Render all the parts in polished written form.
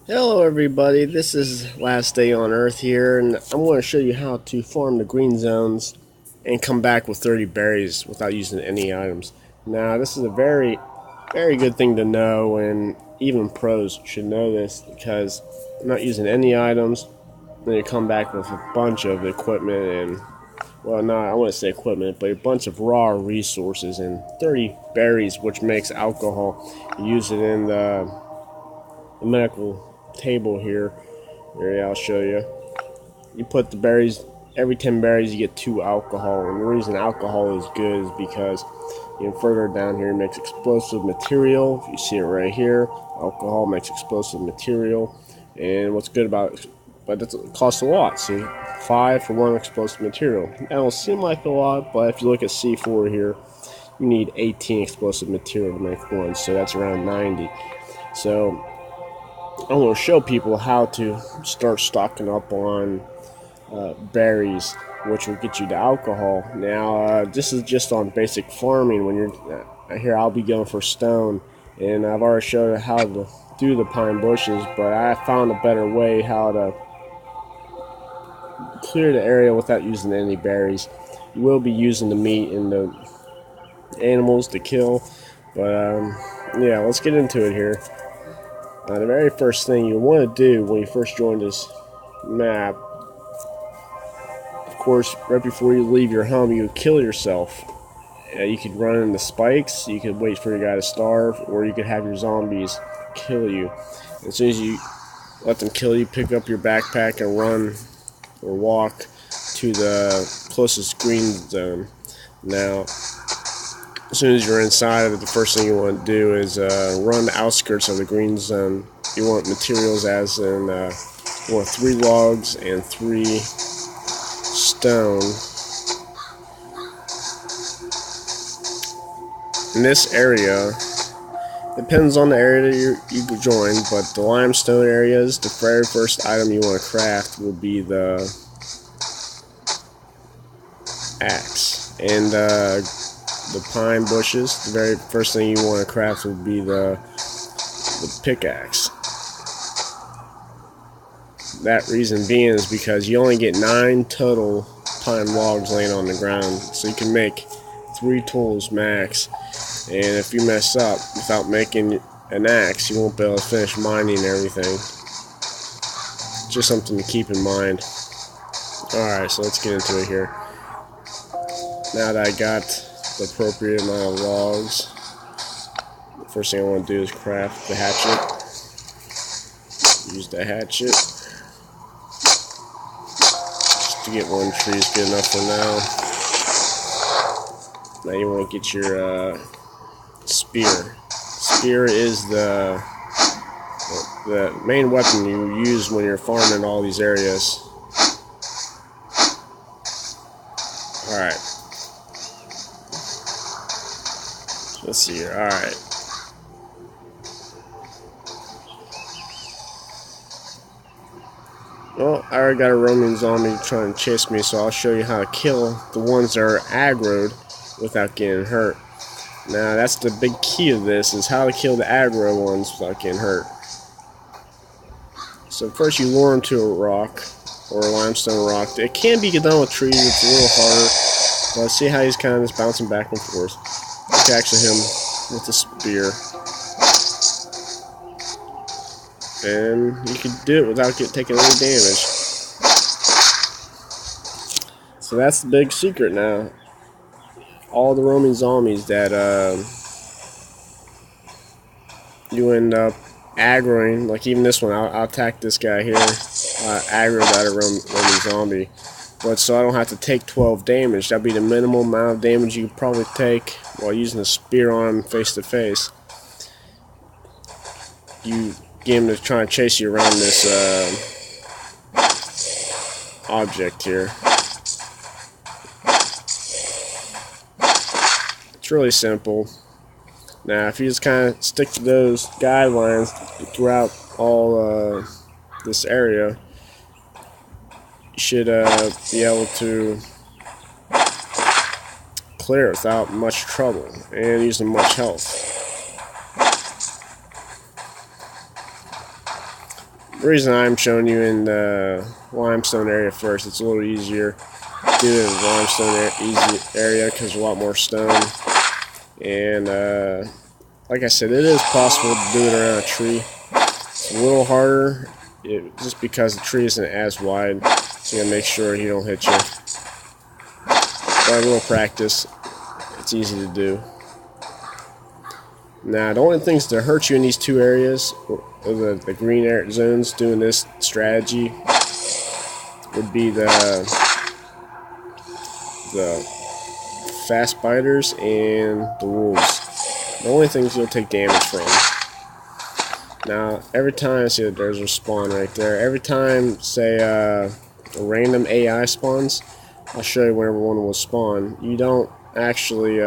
Hello everybody, this is Last Day on Earth here, and I'm going to show you how to farm the green zones and come back with 30 berries without using any items. Now this is a very good thing to know, and even pros should know this because I'm not using any items. Then you come back with a bunch of equipment and, well, not I wouldn't say equipment, but a bunch of raw resources and 30 berries, which makes alcohol. You use it in the medical table here. I'll show you. You put the berries, every 10 berries you get 2 alcohol, and the reason alcohol is good is because further down here it makes explosive material. You see it right here. Alcohol makes explosive material, and what's good about it, but it costs a lot. See, 5 for 1 explosive material. That don't seem like a lot, but if you look at C4 here, you need 18 explosive material to make 1, so that's around 90. So I want to show people how to start stocking up on berries, which will get you the alcohol. Now, this is just on basic farming. When you're here, I'll be going for stone, and I've already showed you how to do the pine bushes, but I found a better way how to clear the area without using any berries. You will be using the meat and the animals to kill, but yeah, let's get into it here. The very first thing you want to do when you first join this map, of course, right before you leave your home, you kill yourself. You could run into spikes, you could wait for your guy to starve, or you could have your zombies kill you. As soon as you let them kill you, pick up your backpack and run or walk to the closest green zone. Now, as soon as you're inside of it, the first thing you want to do is run the outskirts of the green zone. You want materials as in you want 3 logs and 3 stone. In this area, depends on the area that you join, but the limestone areas, the very first item you want to craft will be the axe. And the pine bushes, the very first thing you want to craft will be the pickaxe. That reason being is because you only get 9 total pine logs laying on the ground, so you can make 3 tools max. And if you mess up without making an axe, you won't be able to finish mining and everything. Just something to keep in mind. Alright, so let's get into it here. Now that I got the appropriate amount of logs, the first thing I want to do is craft the hatchet. Use the hatchet. Just to get 1 tree is good enough for now. Now you want to get your spear. Spear is the main weapon you use when you're farming all these areas. Alright. Let's see here. Alright. Well, I already got a roaming zombie trying to chase me, so I'll show you how to kill the ones that are aggroed without getting hurt. Now, that's the big key of this, is how to kill the aggro ones without getting hurt. So first you lure them to a rock, or a limestone rock. It can be done with trees, it's a little harder. But see how he's kind of just bouncing back and forth. You can actually hit him with a spear. And you can do it without taking any damage. So that's the big secret now. All the roaming zombies that you end up aggroing, like even this one, I'll attack this guy here, aggro that roaming zombie, but so I don't have to take 12 damage. That'd be the minimum amount of damage you could probably take while using a spear on him face to face. You get him to try and chase you around this object here. It's really simple. Now, if you just kind of stick to those guidelines throughout all this area, you should be able to clear it without much trouble and using much health. The reason I'm showing you in the limestone area first, it's a little easier to do it in the limestone area because there's a lot more stone. And like I said, it is possible to do it around a tree. It's a little harder just because the tree isn't as wide, so you gotta make sure he don't hit you. But a little practice, it's easy to do. Now, the only things that hurt you in these two areas, the green area zones, doing this strategy, would be the fast biters and the wolves. The only things you'll take damage from. Now, every time, see that there's a spawn right there. Every time, say, a random AI spawns, I'll show you whenever one will spawn. You don't actually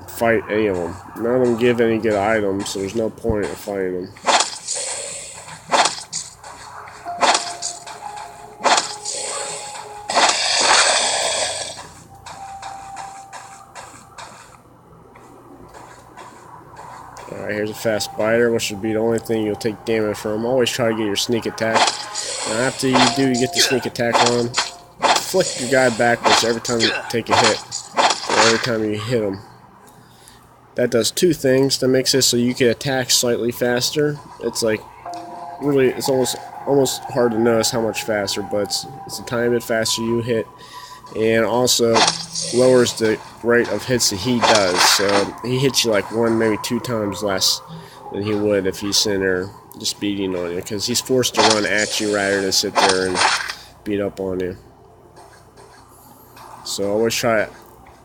fight any of them. None of them give any good items, so there's no point in fighting them. Alright, here's a fast biter, which should be the only thing you'll take damage from. Always try to get your sneak attack. Now after you get the sneak attack on, flick your guy backwards every time you take a hit. Or every time you hit him. That does two things. That makes it so you can attack slightly faster. It's like, really, it's almost hard to notice how much faster, but it's a tiny bit faster you hit. And also lowers the rate of hits that he does. So he hits you like 1, maybe 2 times less than he would if he's sitting there just beating on you, because he's forced to run at you rather than sit there and beat up on you. So always try to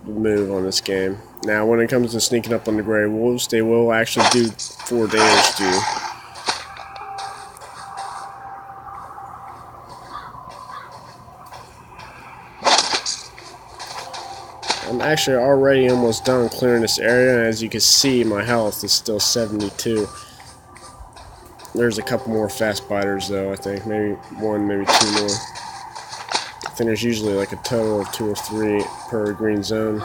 move on this game. Now when it comes to sneaking up on the gray wolves, they will actually do 4 damage to you. I'm actually already almost done clearing this area, and as you can see, my health is still 72. There's a couple more fast biters though, I think. Maybe 1, maybe 2 more. I think there's usually like a total of 2 or 3 per green zone.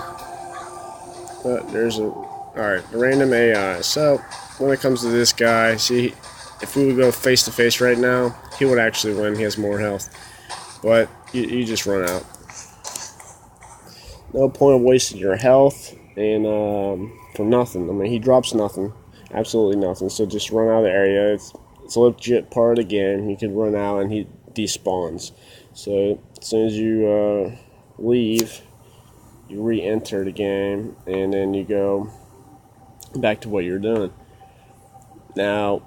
But there's alright, the random AI. So, when it comes to this guy, see, if we would go face to face right now, he would actually win. He has more health. But you just run out. No point of wasting your health and for nothing. I mean, he drops nothing, absolutely nothing. So just run out of the area. It's a legit part of the game. You can run out and he despawns. So as soon as you leave, you re-enter the game and then you go back to what you're doing. Now,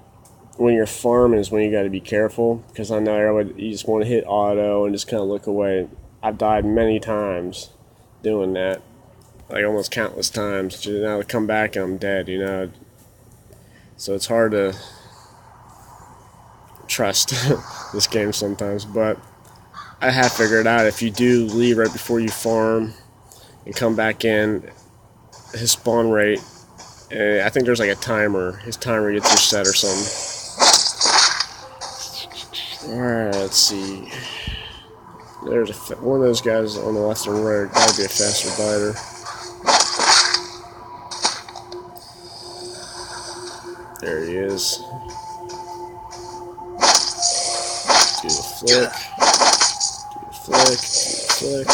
when you're farming is when you got to be careful, because I know you just want to hit auto and just kind of look away. I've died many times doing that, like almost countless times. Now to come back and I'm dead, you know. So it's hard to trust this game sometimes, but I have figured out if you do leave right before you farm and come back in, his spawn rate, I think there's like a timer. His timer gets reset or something. Alright, let's see. There's one of those guys on the western road. Gotta be a faster biter. There he is. Do the flick. Do the flick. Do the flick.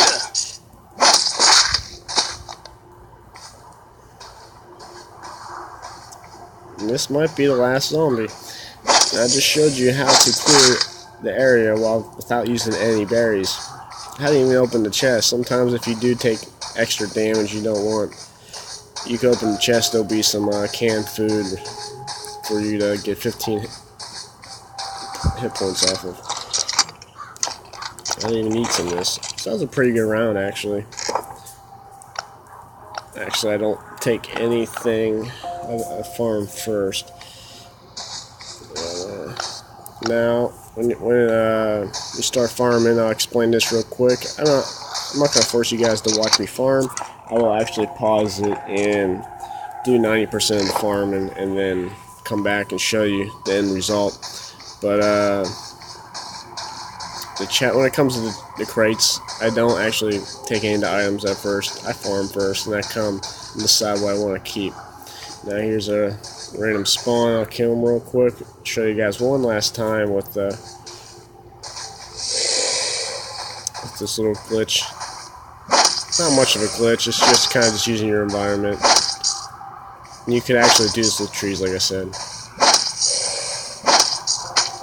And this might be the last zombie. And I just showed you how to clear the area without using any berries. I didn't even open the chest. Sometimes if you do take extra damage you don't want, you can open the chest. There'll be some canned food for you to get 15 hit points off of. I didn't even eat some of this. So that was a pretty good round actually. Actually, I don't take anything. I farm first. Now, when you start farming, I'll explain this real quick. I'm not going to force you guys to watch me farm. I will actually pause it and do 90% of the farming and then come back and show you the end result. But when it comes to the crates, I don't actually take any of the items at first. I farm first and I come and decide what I want to keep. Now here's a random spawn. I'll kill him real quick. Show you guys one last time with this little glitch. Not much of a glitch. It's just kind of just using your environment. And you could actually do this with trees, like I said.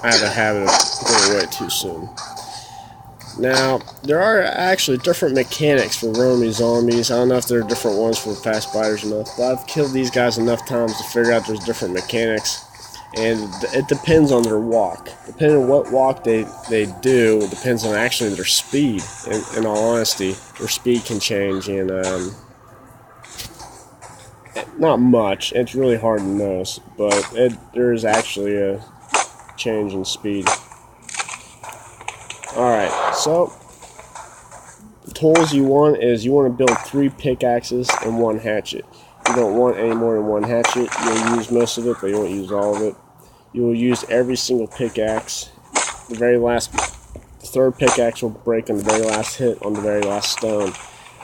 I have a habit of going away too soon. Now, there are actually different mechanics for roaming zombies. I don't know if there are different ones for fast biters enough, but I've killed these guys enough times to figure out there's different mechanics. And it depends on their walk. Depending on what walk they do, it depends on actually their speed. In all honesty, their speed can change, and not much. It's really hard to notice, but there is actually a change in speed. Alright, so the tools you want is you want to build 3 pickaxes and 1 hatchet. You don't want any more than 1 hatchet. You'll use most of it, but you won't use all of it. You will use every single pickaxe. The 3rd pickaxe will break on the very last hit on the very last stone.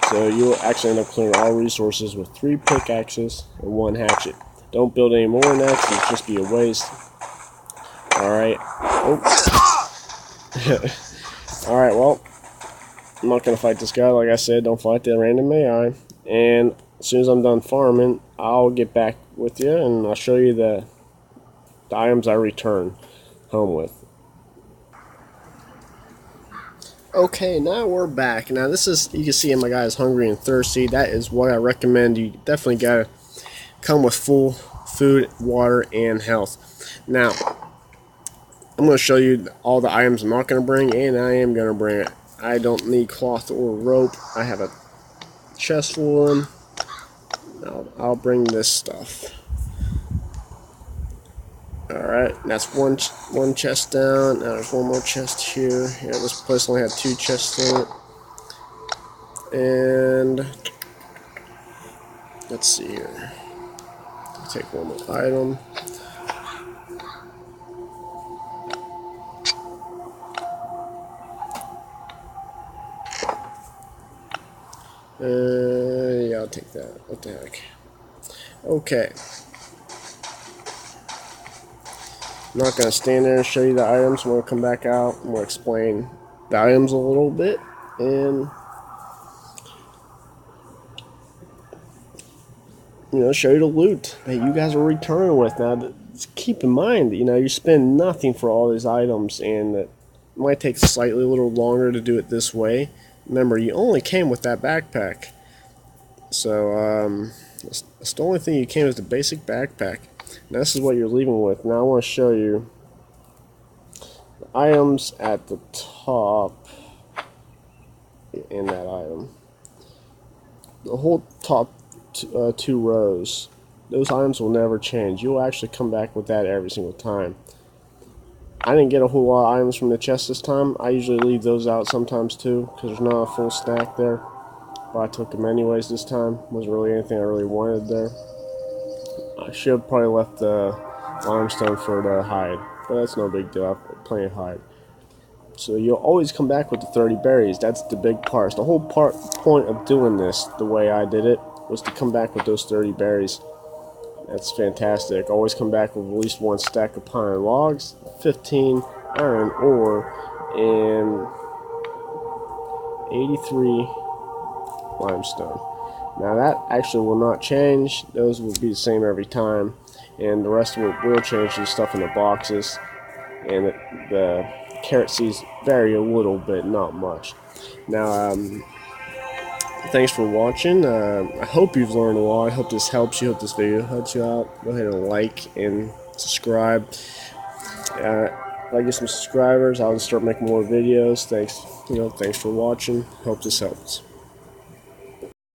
So you will actually end up clearing all resources with 3 pickaxes and 1 hatchet. Don't build any more than that, it'll just be a waste. Alright. Alright, well, I'm not going to fight this guy. Like I said, don't fight the random AI. And as soon as I'm done farming, I'll get back with you and I'll show you the items I return home with. Okay, now we're back. Now this is, you can see my guy is hungry and thirsty. That is what I recommend. You definitely got to come with full food, water, and health. Now, I'm going to show you all the items I'm not going to bring, and I am going to bring it. I don't need cloth or rope. I have a chest full of them. I'll bring this stuff. Alright, that's one chest down. Now there's one more chest here. Yeah, this place only had 2 chests in it. And let's see here. I'll take one more item. Yeah, I'll take that. What the heck? Okay. I'm not going to stand there and show you the items. I'm going to come back out and we'll explain the items a little bit. And, you know, show you the loot that you guys are returning with. Now, keep in mind, you know, you spend nothing for all these items, and it might take slightly a little longer to do it this way. Remember, you only came with that backpack. So, that's the only thing you came with, the basic backpack. Now, this is what you're leaving with. Now, I want to show you the items at the top in that item. The whole top 2 rows, those items will never change. You'll actually come back with that every single time. I didn't get a whole lot of items from the chest this time. I usually leave those out sometimes too, because there's not a full stack there. But I took them anyways this time. Wasn't really anything I really wanted there. I should have probably left the limestone for the hide, but that's no big deal. I've plenty of hide. So you'll always come back with the 30 berries. That's the big part. The whole point of doing this, the way I did it, was to come back with those 30 berries. That's fantastic. Always come back with at least 1 stack of pine logs, 15 iron ore, and 83 limestone. Now that actually will not change. Those will be the same every time, and the rest of it will change the stuff in the boxes, and the carrot seeds vary a little bit, not much. Now, thanks for watching. I hope you've learned a lot. I hope this helps you. I hope this video helps you out. Go ahead and like and subscribe. If I get some subscribers, I'll start making more videos. Thanks for watching. Hope this helps.